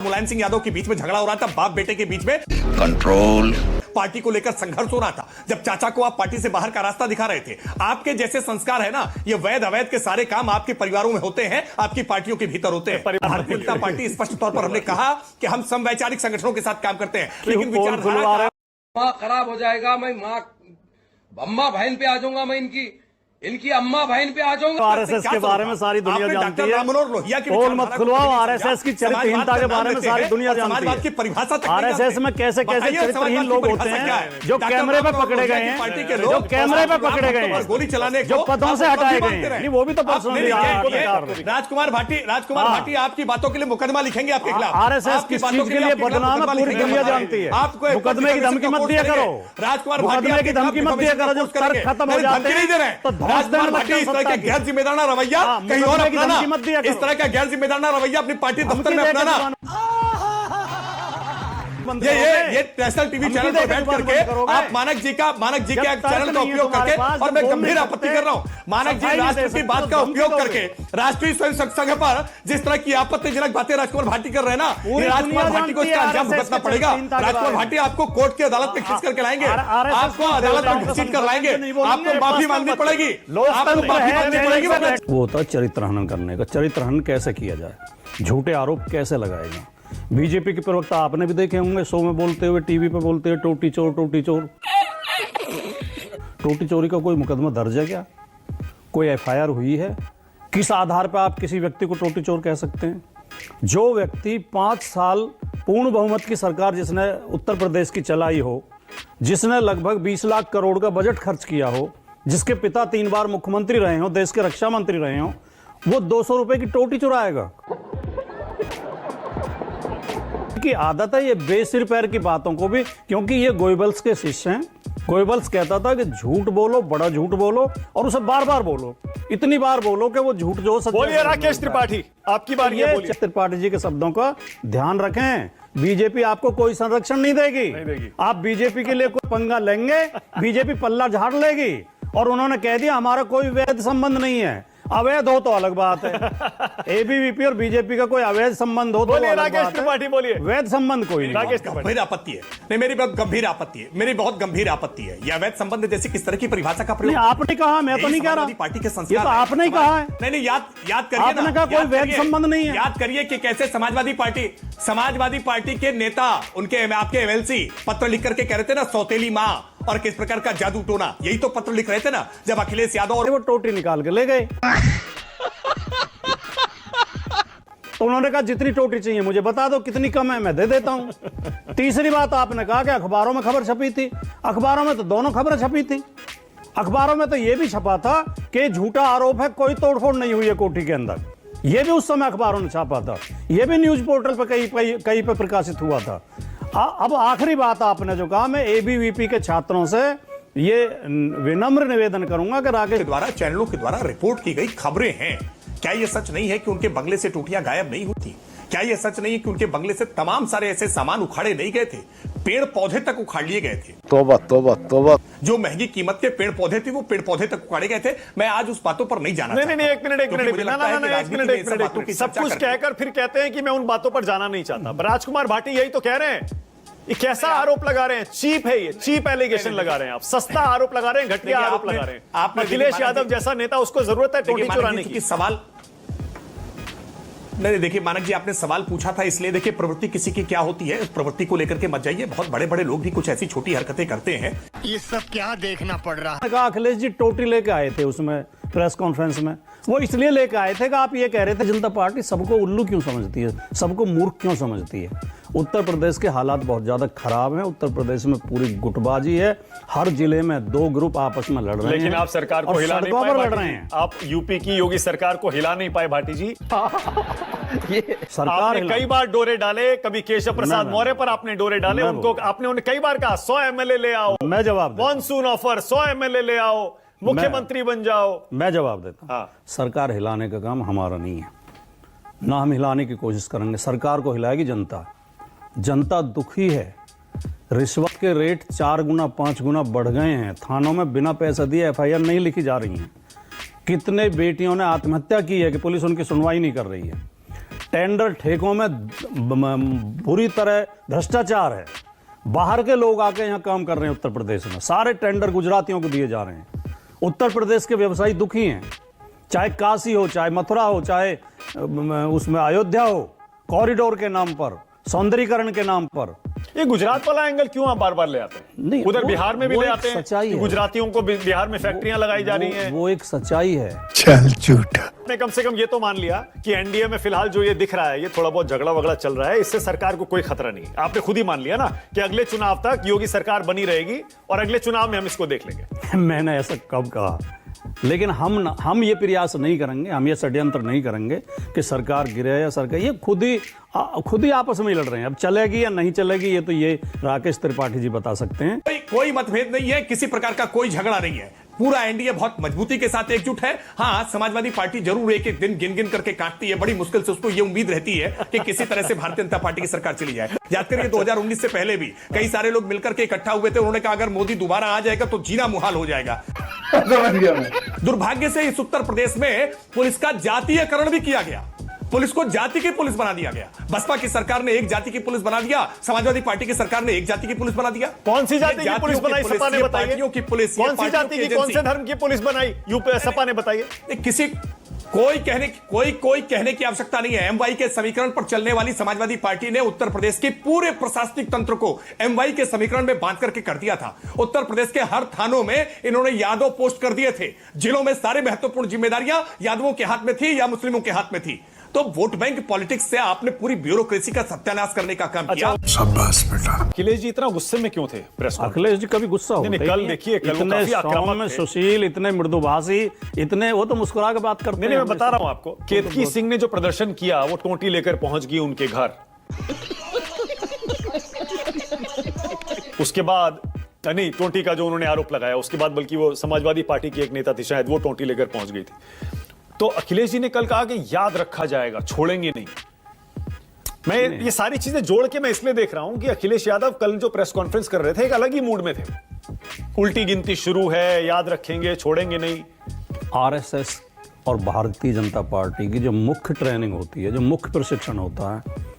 मुलायम सिंह यादव के बीच में झगड़ा हो रहा था, बाप बेटे के बीच में कंट्रोल, पार्टी को लेकर संघर्ष हो रहा था, जब चाचा को आप पार्टी से बाहर का रास्ता दिखा रहे थे। आपके जैसे संस्कार है ना, ये वैध अवैध के सारे काम आपके परिवारों में होते हैं, आपकी पार्टियों के भीतर होते हैं। भारतीय जनता पार्टी स्पष्ट तौर पर हमने कहा कि हम समवैचारिक संगठनों के साथ काम करते हैं, लेकिन विचारधारा माँ खराब हो जाएगा, मैं माँ अम्मा बहन पे आ जाऊंगा, मैं इनकी अम्मा बहन पे आ जाऊंगा। आरएसएस के बारे में सारी दुनिया जानती है। पोल मत खुलवाओ, आरएसएस की चरित्रहीनता के बारे में सारी दुनिया जानती है। आरएसएस में कैसे कैसे चरित्रहीन लोग होते हैं जो कैमरे पे पकड़े गए हैं, जो कैमरे पे पकड़े गए हैं, गोली चलाने जो पदों से हटाए गए हैं, वो भी तो पर्सनली। राजकुमार भाटी आपकी बातों के लिए मुकदमा लिखेंगे आपके खिलाफ। आरएसएस किस चीज के लिए बदनाम है पूरी दुनिया जानती है। आपको मुकदमे की धमकी मत दिया करो, राजकुमार मुकदमे की धमकी मत दिया करो। जो तर्क खत्म हो जाते हैं तो राजकुमार भाटी इस तरह का गैर जिम्मेदाराना रवैया कहीं और अपनाना, इस तरह का गैर जिम्मेदाराना रवैया अपनी पार्टी दफ्तर में अपनाना। ये नेशनल टीवी चैनल पर बैठ करके आप मानक जी के चैनल का उपयोग करके, और मैं गंभीर आपत्ति कर रहा हूं, मानक जी राष्ट्र की बात का उपयोग करके राष्ट्रीय स्वयंसेवक संघ पर जिस तरह की आपत्तिजनक बातें राजकुमार भाटी कर रहे हैं ना, ये राजकुमार भाटी को इसका अंजाम भुगतना पड़ेगा। राजकुमार भाटी आपको कोर्ट की अदालत में खींच करके लाएंगे, आपको अदालत में घसीट कर लाएंगे, आपको माफी मांगनी पड़ेगी, आपको माफी मांगनी पड़ेगी। वो होता है चरित्र हनन करने का। चरित्र हनन कैसे किया जाए, झूठे आरोप कैसे लगाएगा। बीजेपी के प्रवक्ता आपने भी देखे होंगे शो में बोलते हुए, टीवी पे बोलते हुए टोटी चोर टोटी चोर। टोटी चोरी का कोई मुकदमा दर्ज है क्या? कोई एफआईआर हुई है? किस आधार पर आप किसी व्यक्ति को टोटी चोर कह सकते हैं? जो व्यक्ति 5 साल पूर्ण बहुमत की सरकार जिसने उत्तर प्रदेश की चलाई हो, जिसने लगभग 20 लाख करोड़ का बजट खर्च किया हो, जिसके पिता 3 बार मुख्यमंत्री रहे हो, देश के रक्षा मंत्री रहे हो, वो 200 रुपए की टोटी चुराएगा? की आदत है ये बेसिर पैर की बातों को भी, क्योंकि ये गोयबल्स के शिष्य हैं। गोयबल्स कहता था कि झूठ बोलो, बड़ा झूठ बोलो, और उसे बार बार बोलो, इतनी बार बोलो कि वो झूठ जो सच। बोलिए राकेश त्रिपाठी, आपकी बारी है, बोलिए। त्रिपाठी जी के शब्दों का ध्यान रखें। बीजेपी आपको कोई संरक्षण नहीं देगी। आप बीजेपी के लिए कोई पंगा लेंगे, बीजेपी पल्ला झाड़ लेगी। और उन्होंने कह दिया हमारा कोई वैध संबंध नहीं है। अवैध हो तो अलग बात है, एबीवीपी और बीजेपी का कोई अवैध संबंध हो तो अलग बात है। बोलिए, वैध संबंध कोई नहीं। गंभीर आपत्ति है। नहीं, मेरी बहुत गंभीर आपत्ति है, मेरी बहुत गंभीर आपत्ति है। यह अवैध संबंध जैसे किस तरह की परिभाषा का प्रयोग आपने कहा, मैं तो नहीं कह रहा। पार्टी के संस्कार, ये तो आपने ही कहा है। नहीं, याद करिए, आपने कहा कोई वैध संबंध नहीं है। याद करिए कि कैसे समाजवादी पार्टी के नेता, उनके आपके एमएलसी पत्र लिख करके कह रहे थे ना, सौतेली माँ और किस प्रकार का जादू टोना, यही तो पत्र लिख रहे थे ना जब अखिलेश यादव और वो टोटी निकाल के ले गए। तो उन्होंने कहा जितनी टोटी चाहिए मुझे बता दो, कितनी कम है मैं दे देता हूं। तीसरी बात आपने कहा कि अखबारों में खबर छपी थी। अखबारों में तो दोनों खबरें छपी थी। अखबारों में तो यह भी छपा था कि झूठा आरोप है, कोई तोड़फोड़ नहीं हुई है कोठी के अंदर। यह भी उस समय अखबारों ने छापा था, यह भी न्यूज पोर्टल पर कहीं पे प्रकाशित हुआ था। अब आखिरी बात आपने जो कहा, मैं एबीवीपी के छात्रों से ये विनम्र निवेदन करूंगा कि राकेश द्वारा चैनलों के द्वारा रिपोर्ट की गई खबरें हैं, क्या यह सच नहीं है कि उनके बंगले से टोटियां गायब नहीं हुई थी? क्या यह सच नहीं है कि उनके बंगले से तमाम सारे ऐसे सामान उखाड़े नहीं गए थे, पेड़ पौधे तक उखाड़ लिए गए थे? तौबा तौबा तौबा। जो महंगी कीमत के पेड़ पौधे थे वो पेड़ पौधे तक उखाड़े गए थे। मैं आज उस बातों पर नहीं जाना चाहता। नहीं, एक मिनट, सब कुछ कहकर फिर कहते हैं कि मैं उन बातों पर जाना नहीं चाहता। राजकुमार भाटी यही तो कह रहे हैं। ये कैसा आरोप लगा रहे हैं? चीप है, ये चीप एलिगेशन लगा रहे हैं आप, सस्ता आरोप लगा रहे हैं, घटिया आरोप लगा रहे हैं। अखिलेश यादव जैसा नेता, उसको जरूरत है टोटी चुराने की। सवाल नहीं, देखिए मानक जी, आपने सवाल पूछा था, इसलिए देखिए प्रवृत्ति किसी की क्या होती है उस प्रवृत्ति को लेकर के मत जाइए। बहुत बड़े बड़े लोग भी कुछ ऐसी छोटी हरकतें करते हैं। ये सब क्या देखना पड़ रहा है? कहा अखिलेश जी टोटी लेके आए थे उसमें प्रेस कॉन्फ्रेंस में। वो इसलिए लेके आए थे कि आप ये कह रहे थे जनता पार्टी सबको उल्लू क्यों समझती है, सबको मूर्ख क्यों समझती है। उत्तर प्रदेश के हालात बहुत ज्यादा खराब हैं। उत्तर प्रदेश में पूरी गुटबाजी है। हर जिले में 2 ग्रुप आपस में लड़ रहे हैं। लेकिन आप सरकार को हिला नहीं पाए, लड़ रहे हैं। आप यूपी की योगी सरकार को हिला नहीं पाए भाटी जी। ये सरकार आपने कई बार डोरे डाले, कभी केशव प्रसाद मौर्य पर आपने डोरे डाले, उनको आपने उन्हें कई बार कहा 100 एमएलए ले आओ, मैं जवाब मॉनसून ऑफर 100 एमएलए ले आओ, मुख्यमंत्री बन जाओ। मैं जवाब देता हूं, सरकार हिलाने का काम हमारा नहीं है, ना हम हिलाने की कोशिश करेंगे। सरकार को हिलाएगी जनता। जनता दुखी है। रिश्वत के रेट 4 गुना 5 गुना बढ़ गए हैं। थानों में बिना पैसा दिए एफआईआर नहीं लिखी जा रही हैं। कितने बेटियों ने आत्महत्या की है कि पुलिस उनकी सुनवाई नहीं कर रही है। टेंडर ठेकों में बुरी तरह भ्रष्टाचार है। बाहर के लोग आके यहाँ काम कर रहे हैं उत्तर प्रदेश में, सारे टेंडर गुजरातियों को दिए जा रहे हैं। उत्तर प्रदेश के व्यवसायी दुखी हैं, चाहे काशी हो, चाहे मथुरा हो, चाहे उसमें अयोध्या हो, कॉरिडोर के नाम पर, सौंदर्यीकरण के नाम पर। ये गुजरात वाला एंगल क्यों आप बार बार ले आते हैं? नहीं, उधर वो- बिहार में भी वो ले एक आते हैं सच्चाई कि है। गुजरातियों को बिहार में फैक्ट्रियां लगाई जा रही हैं। वो एक सच्चाई है। चल झूठा। आपने कम से कम ये तो मान लिया कि एनडीए में फिलहाल जो ये दिख रहा है, ये थोड़ा बहुत झगड़ा वगड़ा चल रहा है, इससे सरकार को कोई खतरा नहीं है। आपने खुद ही मान लिया ना कि अगले चुनाव तक योगी सरकार बनी रहेगी और अगले चुनाव में हम इसको देख लेंगे। मैंने ऐसा कब कहा? लेकिन हम ये प्रयास नहीं करेंगे, हम ये षड्यंत्र नहीं करेंगे कि सरकार गिरे या सरकार, ये खुद ही आपस में लड़ रहे हैं। अब चलेगी या नहीं चलेगी ये तो ये राकेश त्रिपाठी जी बता सकते हैं। कोई मतभेद नहीं है, किसी प्रकार का कोई झगड़ा नहीं है। पूरा एनडीए बहुत मजबूती के साथ एकजुट है। हाँ, समाजवादी पार्टी जरूर एक एक दिन गिन गिन करके काटती है, बड़ी मुश्किल से उसको ये उम्मीद रहती है कि किसी तरह से भारतीय जनता पार्टी की सरकार चली जाए। याद करिए 2019 से पहले भी कई सारे लोग मिलकर के इकट्ठा हुए थे, उन्होंने कहा अगर मोदी दोबारा आ जाएगा तो जीना मुहाल हो जाएगा। दुर्भाग्य से इस उत्तर प्रदेश में पुलिस का जातीयकरण भी किया गया, पुलिस को जाति की पुलिस बना दिया गया। बसपा की सरकार ने एक जाति की पुलिस बना दिया, समाजवादी पार्टी की सरकार ने एक जाति की पुलिस बना दिया। कौन सी जाति की पुलिस बनाई सपा ने बताइए? पार्टियों की पुलिस, कौन सी जाति की, कौन से धर्म की पुलिस बनाई यूपी सपा ने बताइए? किसी कोई कहने की आवश्यकता नहीं है। एमवाई के समीकरण पर चलने वाली समाजवादी पार्टी ने उत्तर प्रदेश के पूरे प्रशासनिक तंत्र को एमवाई के समीकरण में बांध करके कर दिया था। उत्तर प्रदेश के हर थानों में इन्होंने यादव पोस्ट कर दिए थे। जिलों में सारी महत्वपूर्ण जिम्मेदारियां यादवों के हाथ में थी या मुस्लिमों के हाथ में थी। तो वोट बैंक पॉलिटिक्स से आपने पूरी ब्यूरोक्रेसी का सत्यानाश करने का काम किया। शाबाश बेटा। अखिलेश जी इतना गुस्से में क्यों थे प्रेस कॉन्फ्रेंस? अखिलेश जी कभी गुस्सा होते नहीं, कल देखिए, कल वो इतने काफी आक्रामक सौम्य, थे। सुशील, इतने मृदुभाषी, इतने वो तो मुस्कुरा के बात करते नहीं, हैं। मैं बता रहा हूं आपको, केतकी सिंह ने जो प्रदर्शन किया वो टोटी लेकर पहुंच गई उनके घर। उसके बाद नहीं, टोटी का जो उन्होंने आरोप लगाया उसके बाद, बल्कि वो समाजवादी पार्टी की एक नेता थी शायद, वो टोटी लेकर पहुंच गई थी। तो अखिलेश जी ने कल कहा कि याद रखा जाएगा, छोड़ेंगे नहीं। मैं ये सारी चीजें जोड़ के मैं इसलिए देख रहा हूं कि अखिलेश यादव कल जो प्रेस कॉन्फ्रेंस कर रहे थे एक अलग ही मूड में थे। उल्टी गिनती शुरू है, याद रखेंगे, छोड़ेंगे नहीं। आरएसएस और भारतीय जनता पार्टी की जो मुख्य ट्रेनिंग होती है, जो मुख्य प्रशिक्षण होता है,